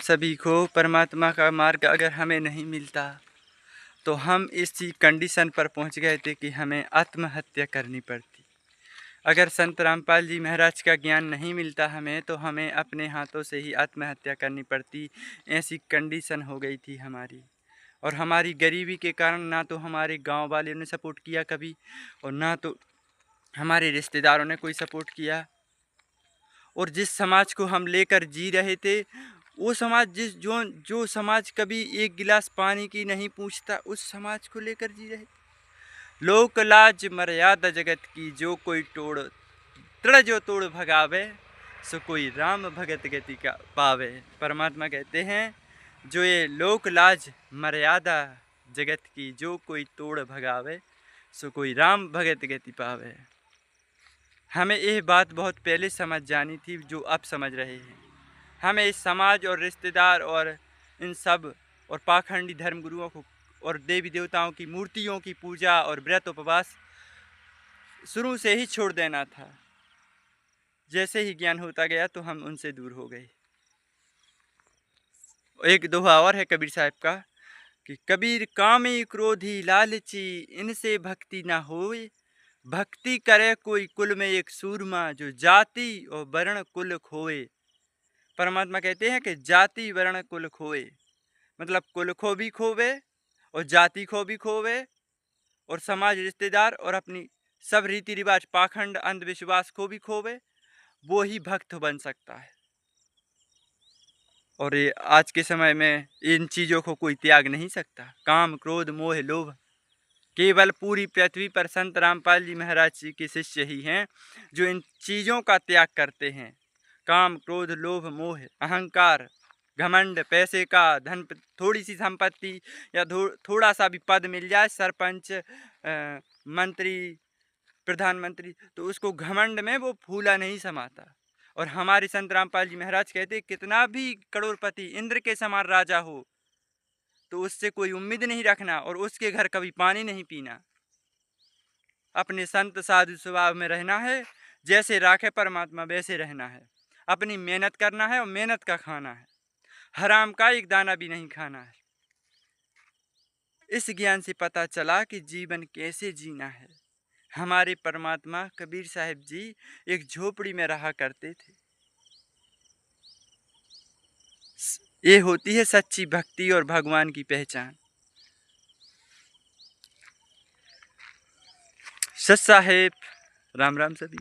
सभी को परमात्मा का मार्ग अगर हमें नहीं मिलता तो हम इसी कंडीशन पर पहुंच गए थे कि हमें आत्महत्या करनी पड़ती। अगर संत रामपाल जी महाराज का ज्ञान नहीं मिलता हमें तो हमें अपने हाथों से ही आत्महत्या करनी पड़ती। ऐसी कंडीशन हो गई थी हमारी। और हमारी गरीबी के कारण ना तो हमारे गांव वालों ने सपोर्ट किया कभी, और ना तो हमारे रिश्तेदारों ने कोई सपोर्ट किया। और जिस समाज को हम लेकर जी रहे थे, वो समाज जो समाज कभी एक गिलास पानी की नहीं पूछता, उस समाज को लेकर जी रहे थे। लोक लाज मर्यादा जगत की, जो कोई तोड़ तृण जो तोड़ भगावे, सो कोई राम भगत गति का पावे। परमात्मा कहते हैं जो ये लोक लाज मर्यादा जगत की, जो कोई तोड़ भगावे, सो कोई राम भगत गति पावे। हमें यह बात बहुत पहले समझ जानी थी, जो अब समझ रहे हैं। हमें इस समाज और रिश्तेदार और इन सब और पाखंडी धर्मगुरुओं को और देवी देवताओं की मूर्तियों की पूजा और व्रत उपवास शुरू से ही छोड़ देना था। जैसे ही ज्ञान होता गया तो हम उनसे दूर हो गए। एक दोहा और है कबीर साहब का कि कबीर कामी क्रोधी लालची, इनसे भक्ति ना होए। भक्ति करे कोई कुल में एक सूरमा, जो जाति और वर्ण कुल खोए। परमात्मा कहते हैं कि जाति वर्ण कुल खोए, मतलब कुल को भी खोवे और जाति को भी खोवे और समाज रिश्तेदार और अपनी सब रीति रिवाज पाखंड अंधविश्वास को भी खोवे, वो ही भक्त बन सकता है। और ये आज के समय में इन चीज़ों को कोई त्याग नहीं सकता। काम क्रोध मोह लोभ, केवल पूरी पृथ्वी पर संत रामपाल जी महाराज जी के शिष्य ही हैं जो इन चीज़ों का त्याग करते हैं। काम क्रोध लोभ मोह अहंकार घमंड, पैसे का धन, थोड़ी सी संपत्ति या थोड़ा सा भी पद मिल जाए, सरपंच मंत्री प्रधानमंत्री, तो उसको घमंड में वो फूला नहीं समाता। और हमारे संत रामपाल जी महाराज कहते कितना भी करोड़पति इंद्र के समान राजा हो तो उससे कोई उम्मीद नहीं रखना और उसके घर कभी पानी नहीं पीना। अपने संत साधु स्वभाव में रहना है, जैसे राखे परमात्मा वैसे रहना है। अपनी मेहनत करना है और मेहनत का खाना है, हराम का एक दाना भी नहीं खाना है। इस ज्ञान से पता चला कि जीवन कैसे जीना है। हमारे परमात्मा कबीर साहब जी एक झोपड़ी में रहा करते थे। ये होती है सच्ची भक्ति और भगवान की पहचान। सत साहेब, राम राम सभी।